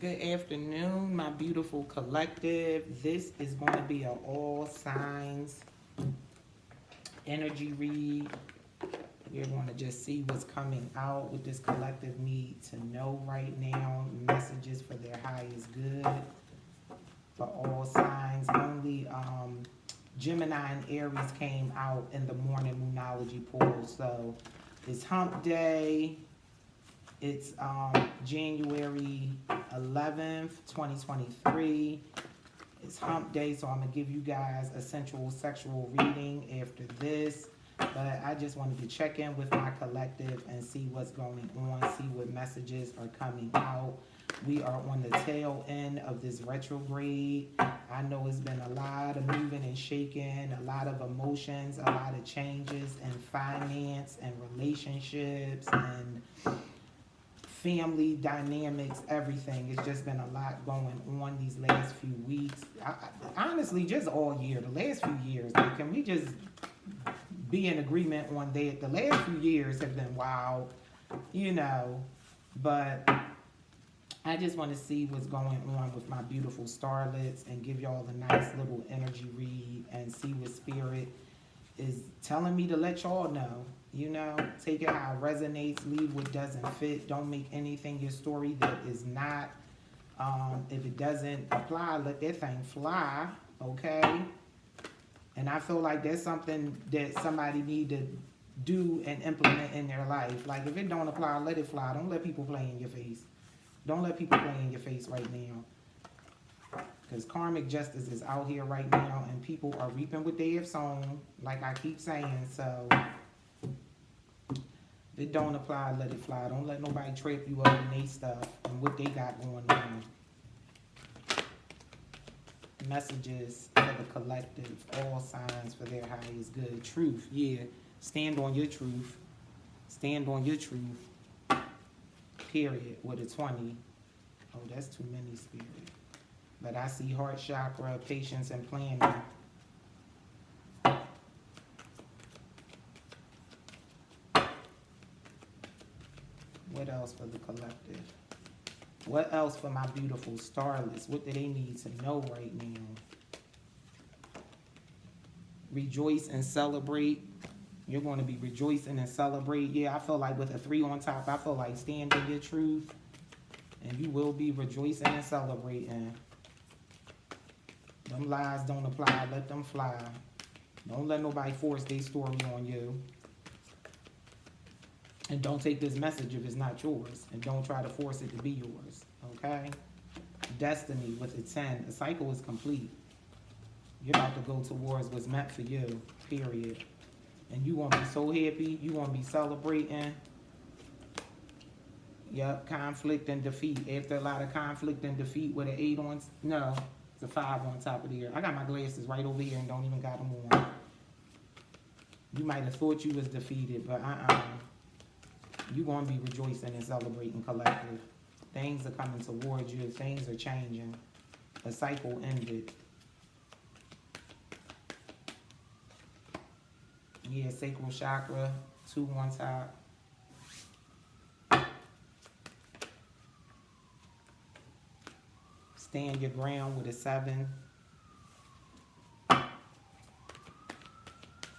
Good afternoon, my beautiful collective. This is going to be an all signs energy read. We're going to just see what's coming out with this collective need to know right now. Messages for their highest good for all signs. Only Gemini and Aries came out in the morning Moonology pool. So it's hump day. It's January 11th, 2023. It's hump day, so I'm going to give you guys a sensual sexual reading after this. But I just wanted to check in with my collective and see what's going on, see what messages are coming out. We are on the tail end of this retrograde. I know it's been a lot of moving and shaking, a lot of emotions, a lot of changes in finance and relationships and family dynamics, everything. It's just been a lot going on these last few weeks. Honestly, just all year, the last few years. Like, can we just be in agreement on that? The last few years have been wild, you know, but I just want to see what's going on with my beautiful starlets and give y'all a nice little energy read and see what spirit is telling me to let y'all know. You know, take it how it resonates, leave what doesn't fit. Don't make anything your story that is not. If it doesn't apply, let that thing fly, okay? And I feel like that's something that somebody need to do and implement in their life. Like, if it don't apply, let it fly. Don't let people play in your face. Don't let people play in your face right now. Because karmic justice is out here right now, and people are reaping what they have sown, like I keep saying. So if it don't apply, let it fly. Don't let nobody trip you up in their stuff and what they got going on. Messages for the collective, all signs for their highest good. Truth, yeah. Stand on your truth. Stand on your truth. Period. With a 20. Oh, that's too many, spirit. But I see heart chakra, patience, and planning. What else for the collective? What else for my beautiful starlets? What do they need to know right now? Rejoice and celebrate. You're going to be rejoicing and celebrate. Yeah, I feel like with a 3 on top, I feel like stand in your truth. And you will be rejoicing and celebrating. Them lies don't apply. Let them fly. Don't let nobody force their story on you. And don't take this message if it's not yours. And don't try to force it to be yours. Okay? Destiny with a 10. The cycle is complete. You're about to go towards what's meant for you. Period. And you want to be so happy. You want to be celebrating. Yep, conflict and defeat. After a lot of conflict and defeat with an 8 on... No, it's a 5 on top of the ear. I got my glasses right over here and don't even got them on. You might have thought you was defeated, but you're going to be rejoicing and celebrating collective. Things are coming towards you. Things are changing. A cycle ended. Yeah, sacral chakra, 2 on top. Stand your ground with a 7.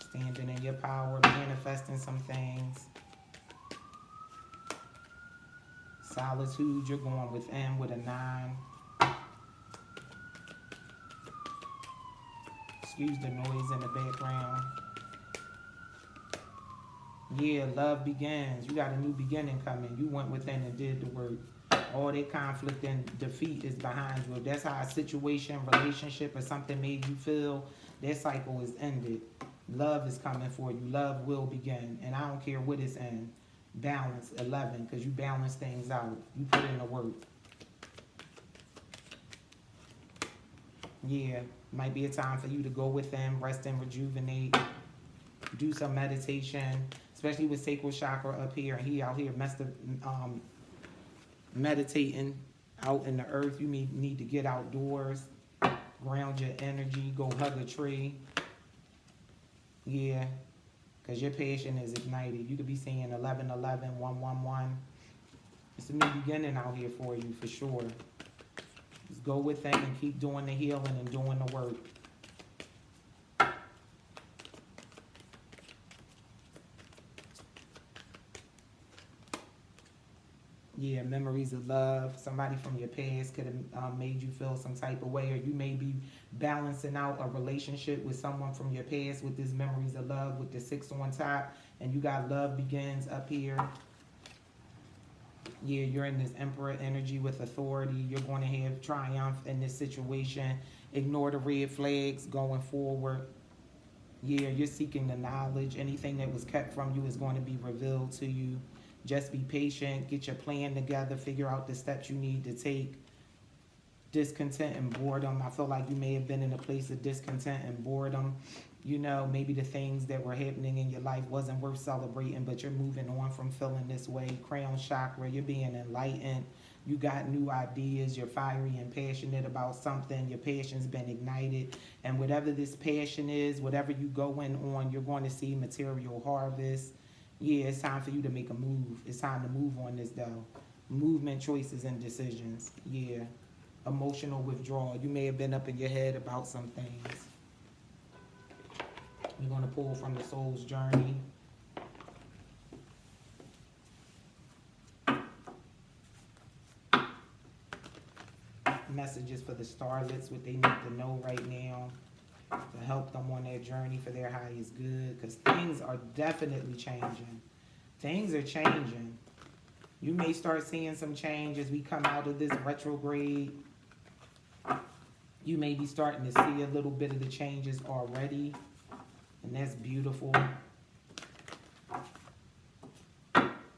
Standing in your power, manifesting some things. Solitude, you're going within with a 9. Excuse the noise in the background. Yeah, love begins. You got a new beginning coming. You went within and did the work. All that conflict and defeat is behind you. If that's how a situation, relationship, or something made you feel, that cycle is ended. Love is coming for you. Love will begin. And I don't care what it's in. Balance, 11, because you balance things out. You put in the work. Yeah, might be a time for you to go within, rest and rejuvenate. Do some meditation, especially with sacral chakra up here. And he out here meditating out in the earth. You need to get outdoors, ground your energy, go hug a tree. Yeah, because your passion is ignited. You could be seeing 11, 11, 1, 1, 1. It's a new beginning out here for you, for sure. Just go within and keep doing the healing and doing the work. Yeah, memories of love. Somebody from your past could have made you feel some type of way, or you may be balancing out a relationship with someone from your past with this memories of love with the 6 on top, and you got love begins up here. Yeah, you're in this Emperor energy with authority. You're going to have triumph in this situation. Ignore the red flags going forward. Yeah, you're seeking the knowledge. Anything that was kept from you is going to be revealed to you. Just be patient. Get your plan together. Figure out the steps you need to take. Discontent and boredom. I feel like you may have been in a place of discontent and boredom. You know, maybe the things that were happening in your life wasn't worth celebrating, but you're moving on from feeling this way. Crown chakra, you're being enlightened. You got new ideas. You're fiery and passionate about something. Your passion's been ignited. And whatever this passion is, whatever you go in on, you're going to see material harvest. Yeah, it's time for you to make a move. It's time to move on this, though. Movement, choices, and decisions. Yeah. Emotional withdrawal. You may have been up in your head about some things. You're going to pull from the soul's journey. Messages for the starlets, what they need to know right now to help them on their journey for their highest good, because things are definitely changing. Things are changing. You may start seeing some change as we come out of this retrograde. You may be starting to see a little bit of the changes already, and that's beautiful.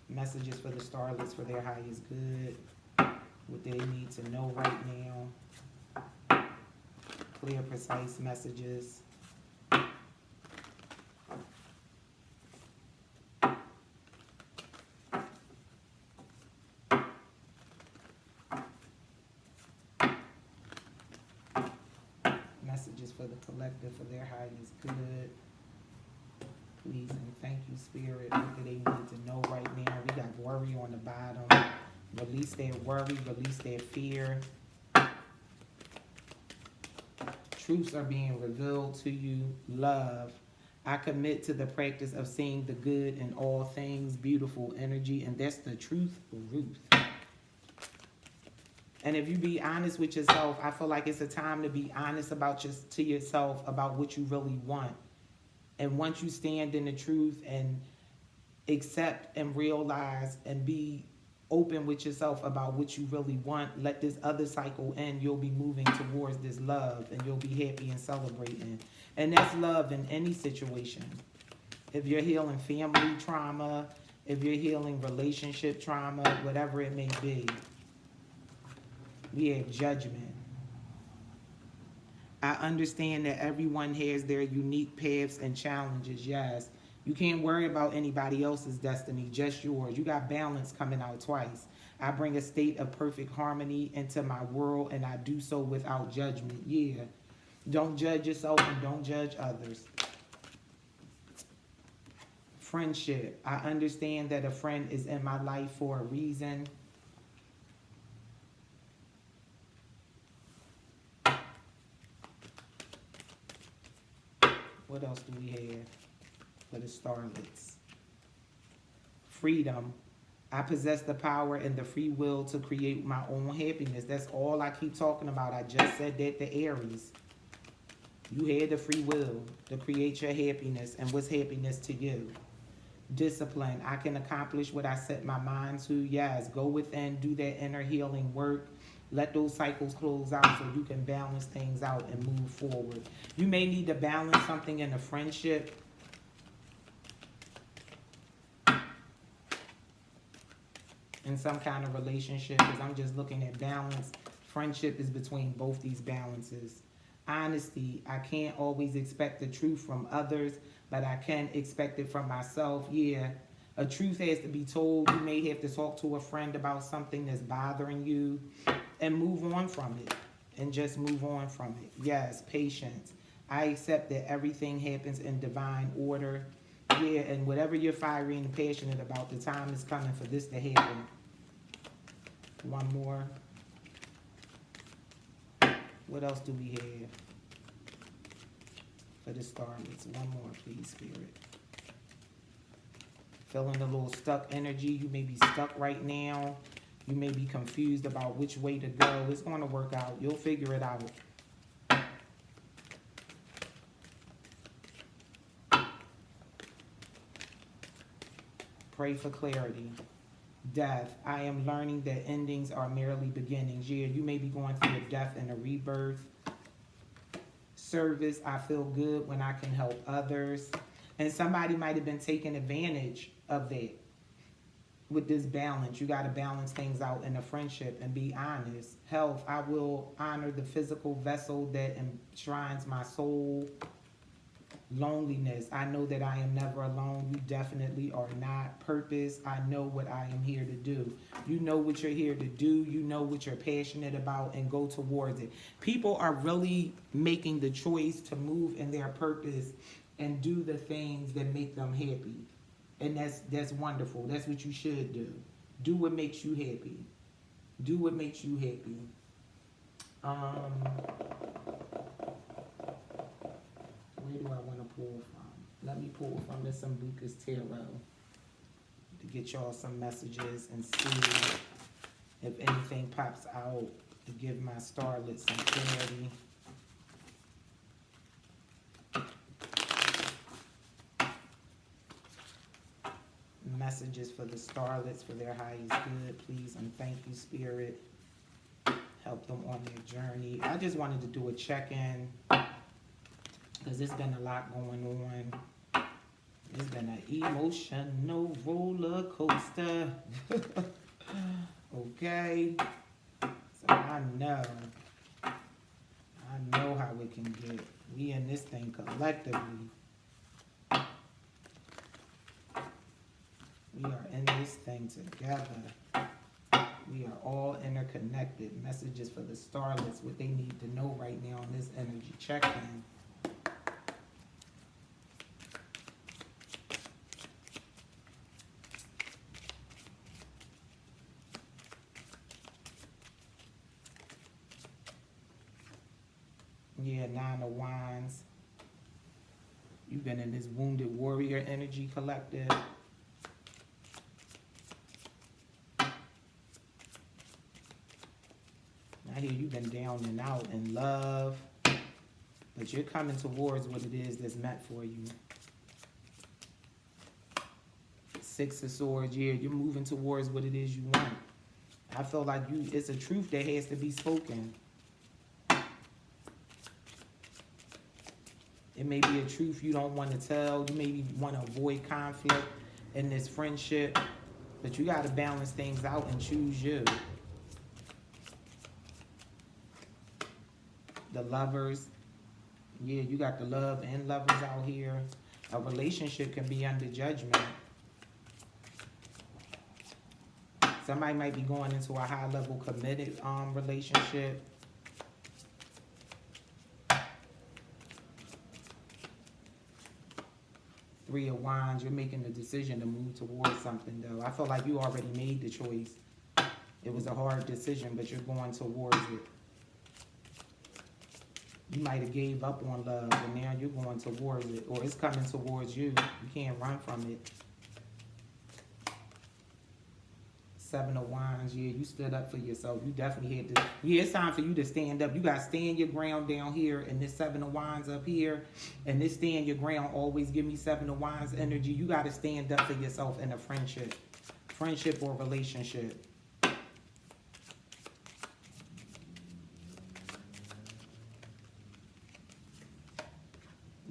Messages for the starlets for their highest good, what they need to know right now. Clear, precise messages. Messages for the collective for their highest good. Please and thank you, Spirit. What do they need to know right now? We got worry on the bottom. Release their worry, release their fear. Truths are being revealed to you. Love. I commit to the practice of seeing the good in all things. Beautiful energy. And that's the truth, Ruth. And if you be honest with yourself, I feel like it's a time to be honest about to yourself about what you really want. And once you stand in the truth and accept and realize and be open with yourself about what you really want, let this other cycle end, you'll be moving towards this love and you'll be happy and celebrating. And that's love in any situation. If you're healing family trauma, if you're healing relationship trauma, whatever it may be, we have judgment. I understand that everyone has their unique paths and challenges, yes. You can't worry about anybody else's destiny, just yours. You got balance coming out twice. I bring a state of perfect harmony into my world, and I do so without judgment. Yeah. Don't judge yourself and don't judge others. Friendship. I understand that a friend is in my life for a reason. What else do we have for the starlets? Freedom. I possess the power and the free will to create my own happiness. That's all I keep talking about. I just said that to Aries. You had the free will to create your happiness. And what's happiness to you? Discipline. I can accomplish what I set my mind to. Yes, go within, do that inner healing work. Let those cycles close out so you can balance things out and move forward. You may need to balance something in a friendship. In some kind of relationship, because I'm just looking at balance. Friendship is between both these balances. Honesty. I can't always expect the truth from others, but I can expect it from myself. Yeah. A truth has to be told. You may have to talk to a friend about something that's bothering you and move on from it. And just move on from it. Yes, patience. I accept that everything happens in divine order. Yeah, and whatever you're fiery and passionate about, the time is coming for this to happen. One more. What else do we have for the starlets? One more, please, Spirit. Feeling a little stuck energy. You may be stuck right now. You may be confused about which way to go. It's going to work out. You'll figure it out. Pray for clarity. Death. I am learning that endings are merely beginnings. Yeah, you may be going through a death and a rebirth. Service. I feel good when I can help others. And somebody might have been taking advantage of that. With this balance, you got to balance things out in a friendship and be honest. Health. I will honor the physical vessel that enshrines my soul. Loneliness. I know that I am never alone. You definitely are not. Purpose. I know what I am here to do. You know what you're here to do. You know what you're passionate about and go towards it. People are really making the choice to move in their purpose and do the things that make them happy. And that's wonderful. That's what you should do. Do what makes you happy. Do what makes you happy. Where do I want to pull from? Let me pull from the Sambucas Tarot to get y'all some messages and see if anything pops out to give my starlets some clarity. Messages for the starlets for their highest good, please, and thank you, Spirit. Help them on their journey. I just wanted to do a check-in because there's been a lot going on. It's been an emotional roller coaster. Okay, so I know how it can get. We in this thing collectively. We are in this thing together. We are all interconnected. Messages for the starlets, what they need to know right now in this energy check-in. Yeah, 9 of Wands. You've been in this wounded warrior energy collective. I hear you've been down and out in love, but you're coming towards what it is that's meant for you. 6 of Swords, yeah, you're moving towards what it is you want. I feel like it's a truth that has to be spoken. It may be a truth you don't want to tell. You maybe want to avoid conflict in this friendship, but you got to balance things out and choose you. The Lovers. Yeah, you got the love and lovers out here. A relationship can be under judgment. Somebody might be going into a high-level committed relationship. Three of Wands, you're making the decision to move towards something, though. I feel like you already made the choice. It was a hard decision, but you're going towards it. You might have gave up on love, but now you're going towards it, or it's coming towards you. You can't run from it. 7 of Wands, yeah, you stood up for yourself. You definitely had to. Yeah, it's time for you to stand up. You got to stand your ground down here, and this 7 of Wands up here, and this stand your ground. Always give me 7 of Wands energy. You got to stand up for yourself in a friendship or relationship.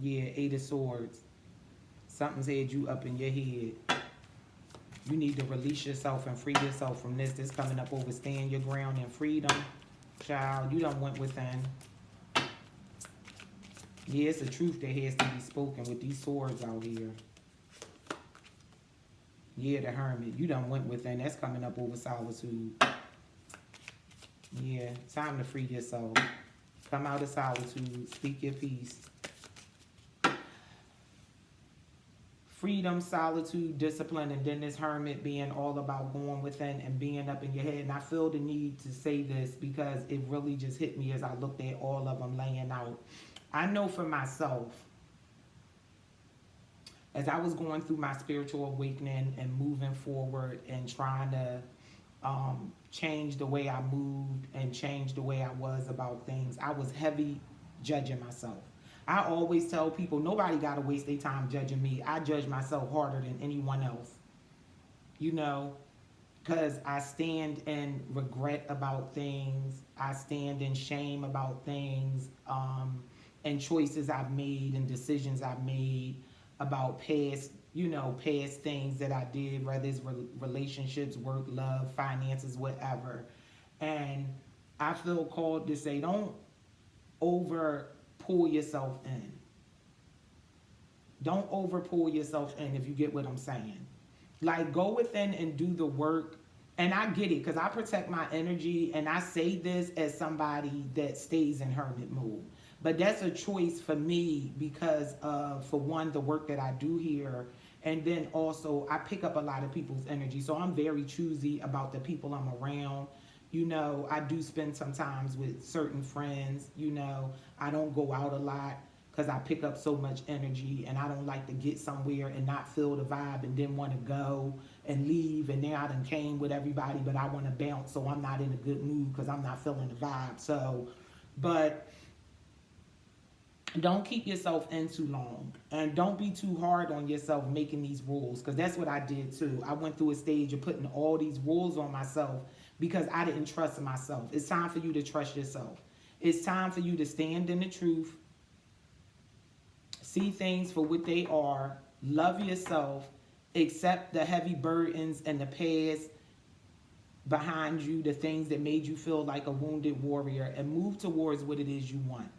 Yeah, 8 of Swords. Something's had you up in your head. You need to release yourself and free yourself from this. This coming up over stand your ground and freedom. Child, you done went within. Yeah, it's a truth that has to be spoken with these swords out here. Yeah, the Hermit. You done went within. That's coming up over solitude. Yeah, time to free yourself. Come out of solitude. Speak your peace. Free freedom, solitude, discipline, and then this hermit being all about going within and being up in your head. And I feel the need to say this because it really just hit me as I looked at all of them laying out. I know for myself, as I was going through my spiritual awakening and moving forward and trying to change the way I moved and change the way I was about things, I was heavy judging myself. I always tell people, nobody got to waste their time judging me. I judge myself harder than anyone else, you know, because I stand in regret about things. I stand in shame about things, and choices I've made and decisions I've made about past, past things that I did, whether it's relationships, work, love, finances, whatever. And I feel called to say, don't over pull yourself in. Don't over pull yourself in, if you get what I'm saying. Like, go within and do the work. And I get it, because I protect my energy, and I say this as somebody that stays in hermit mode. But that's a choice for me because of, for one, the work that I do here. And then also, I pick up a lot of people's energy. So I'm very choosy about the people I'm around. I do spend some times with certain friends. I don't go out a lot because I pick up so much energy, and I don't like to get somewhere and not feel the vibe and then want to go and leave. And now I done came with everybody, but I want to bounce, so I'm not in a good mood because I'm not feeling the vibe. So, but don't keep yourself in too long, and don't be too hard on yourself making these rules, because that's what I did too. I went through a stage of putting all these rules on myself because I didn't trust myself. It's time for you to trust yourself. It's time for you to stand in the truth, see things for what they are, love yourself, accept the heavy burdens and the past behind you, the things that made you feel like a wounded warrior, and move towards what it is you want.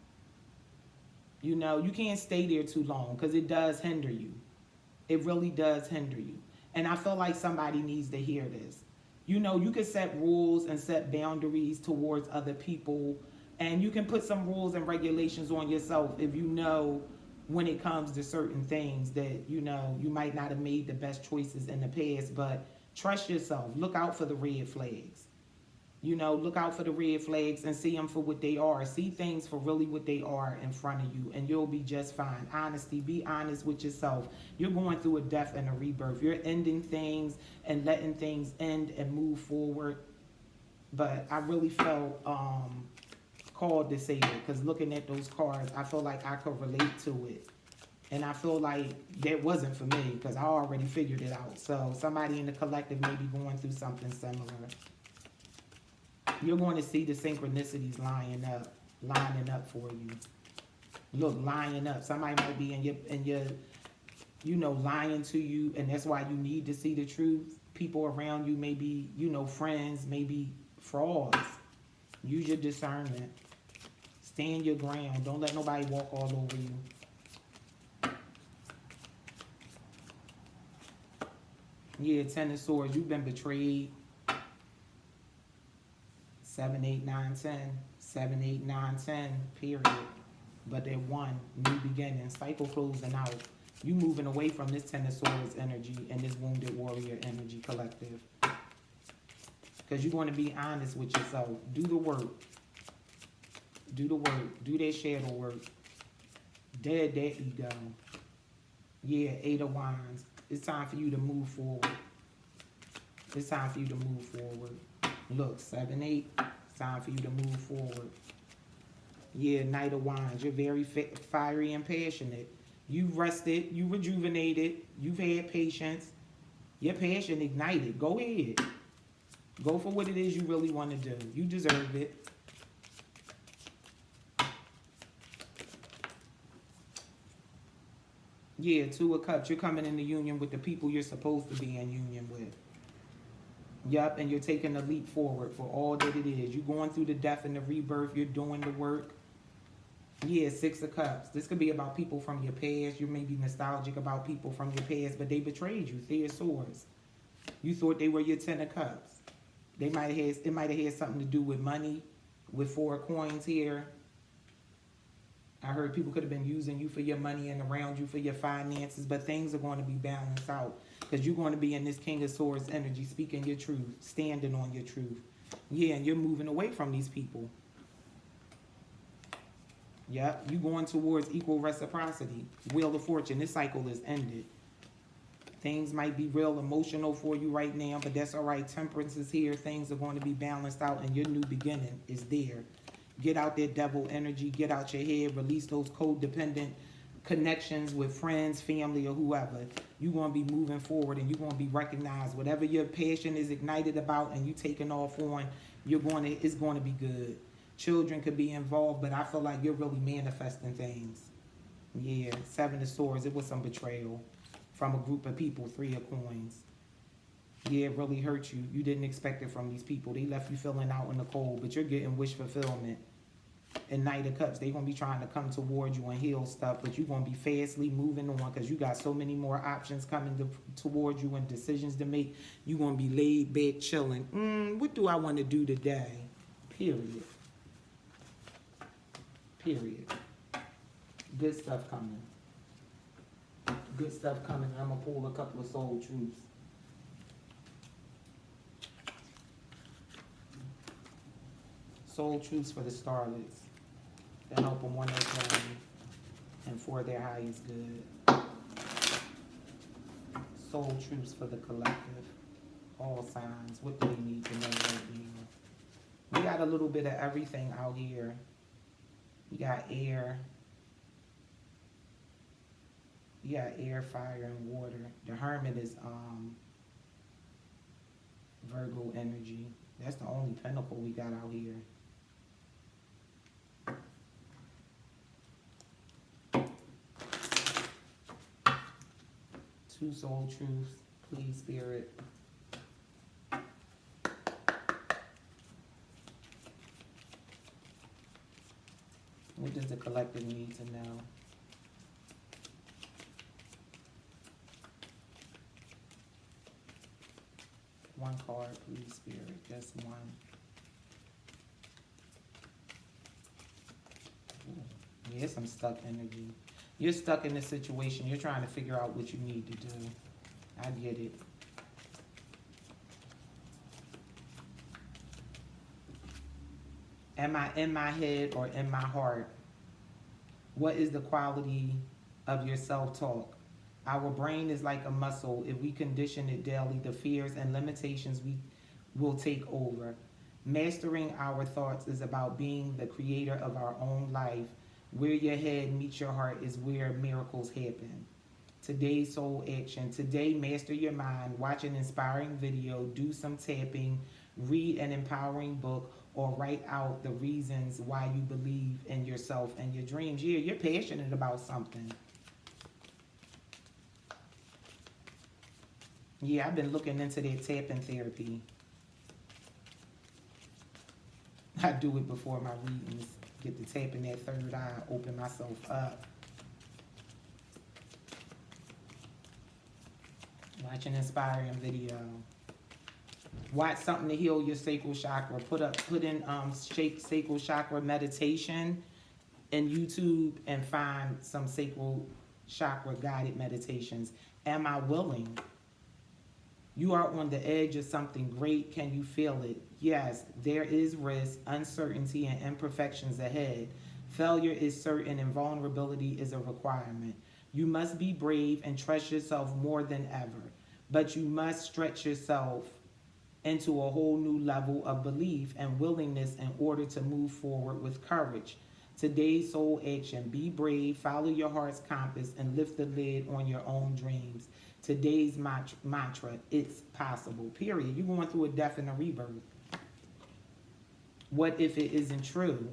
You can't stay there too long because it does hinder you. It really does hinder you. And I feel like somebody needs to hear this. You can set rules and set boundaries towards other people, and you can put some rules and regulations on yourself if when it comes to certain things that, you might not have made the best choices in the past, but trust yourself. Look out for the red flags. Look out for the red flags and see them for what they are. See things for really what they are in front of you, and you'll be just fine. Honesty, be honest with yourself. You're going through a death and a rebirth. You're ending things and letting things end and move forward. But I really felt called to say it, because looking at those cards, I feel like I could relate to it. And I feel like that wasn't for me because I already figured it out. So somebody in the collective may be going through something similar. You're going to see the synchronicities lining up for you. Look, lining up. Somebody might be in your lying to you, and that's why you need to see the truth. People around you may be, friends, maybe frauds. Use your discernment. Stand your ground. Don't let nobody walk all over you. Yeah, Ten of Swords. You've been betrayed. 7, 8, 9, 10. 7, 8, 9, 10. Period. But they're one. New beginning. Cycle closing out. You moving away from this Ten of Swords energy and this Wounded Warrior energy collective. Because you're going to be honest with yourself. Do the work. Do the work. Do that shadow work. Dead that ego. Yeah, 8 of Wands. It's time for you to move forward. It's time for you to move forward. Look, 7, 8. It's time for you to move forward. Yeah, Knight of Wands. You're very fiery and passionate. You've rested. You rejuvenated. You've had patience. Your passion ignited. Go ahead. Go for what it is you really want to do. You deserve it. Yeah, 2 of Cups. You're coming into union with the people you're supposed to be in union with. Yep, and you're taking a leap forward for all that it is. You're going through the death and the rebirth. You're doing the work. Yeah, 6 of Cups. This could be about people from your past. You may be nostalgic about people from your past, but they betrayed you. 3 of Swords. You thought they were your 10 of Cups. It might have had something to do with money, with 4 of Coins here. I heard people could have been using you for your money and around you for your finances, but things are going to be balanced out because you're going to be in this King of Swords energy, speaking your truth, standing on your truth. Yeah, and you're moving away from these people. Yep, you're going towards equal reciprocity. Wheel of Fortune, this cycle is ended. Things might be real emotional for you right now, but that's all right. Temperance is here. Things are going to be balanced out, and your new beginning is there. Get out that devil energy. Get out your head. Release those codependent connections with friends, family, or whoever. You're going to be moving forward, and you're going to be recognized. Whatever your passion is ignited about and you taking off on, it's going to be good. Children could be involved, but I feel like you're really manifesting things. Yeah, Seven of Swords. It was some betrayal from a group of people. Three of Coins. Yeah, it really hurt you. You didn't expect it from these people. They left you feeling out in the cold, but you're getting wish fulfillment. And Knight of Cups, they're going to be trying to come towards you and heal stuff, but you're going to be fastly moving on because you got so many more options coming towards you and decisions to make. You're going to be laid back, chilling. What do I want to do today? Period. Period. Good stuff coming. Good stuff coming. I'm going to pull a couple of soul truths. Soul truths for the starlets to help them on their journey and for their highest good. Soul truths for the collective. All signs. What do they need to know right now? We got a little bit of everything out here. You got air. You got air, fire, and water. The Hermit is Virgo energy. That's the only pinnacle we got out here. Two soul truths, please, Spirit. What does the collective need to know? One card, please, Spirit. Just one. Yeah, some stuck energy. You're stuck in this situation. You're trying to figure out what you need to do. I get it. Am I in my head or in my heart? What is the quality of your self-talk? Our brain is like a muscle. If we condition it daily, the fears and limitations we will take over. Mastering our thoughts is about being the creator of our own life. Where your head meets your heart is where miracles happen. Today's soul action. Today, master your mind. Watch an inspiring video. Do some tapping. Read an empowering book. Or write out the reasons why you believe in yourself and your dreams. Yeah, you're passionate about something. Yeah, I've been looking into that tapping therapy. I do it before my readings. Get to tapping that third eye, open myself up. Watch an inspiring video. Watch something to heal your sacral chakra. Put in sacral chakra meditation in YouTube and find some sacral chakra guided meditations. Am I willing? You are on the edge of something great. Can you feel it? Yes, there is risk, uncertainty, and imperfections ahead. Failure is certain and vulnerability is a requirement. You must be brave and trust yourself more than ever. But you must stretch yourself into a whole new level of belief and willingness in order to move forward with courage. Today's soul action. Be brave, follow your heart's compass, and lift the lid on your own dreams. Today's mantra, it's possible, period. You're going through a death and a rebirth. What if it isn't true?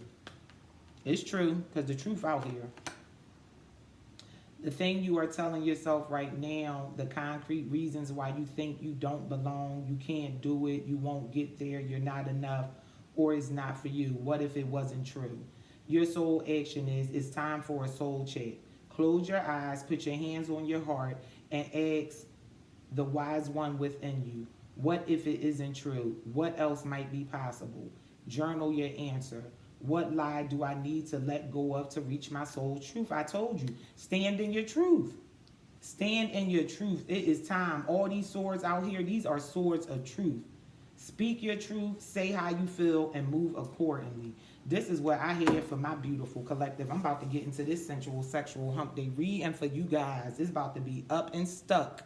It's true, because the truth out here. The thing you are telling yourself right now, the concrete reasons why you think you don't belong, you can't do it, you won't get there, you're not enough, or it's not for you. What if it wasn't true? Your soul action is, it's time for a soul check. Close your eyes, put your hands on your heart, and ask the wise one within you, what if it isn't true? What else might be possible? Journal your answer. What lie do I need to let go of to reach my soul's truth? I told you, stand in your truth. Stand in your truth. It is time. All these swords out here, these are swords of truth. Speak your truth, say how you feel, and move accordingly. This is what I have for my beautiful collective. I'm about to get into this sensual, sexual hump day read, and for you guys, it's about to be up and stuck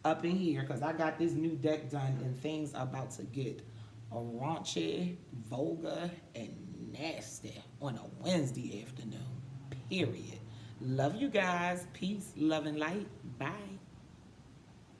up in here because I got this new deck done and things are about to get raunchy, vulgar, and nasty on a Wednesday afternoon. Period. Love you guys. Peace, love, and light. Bye.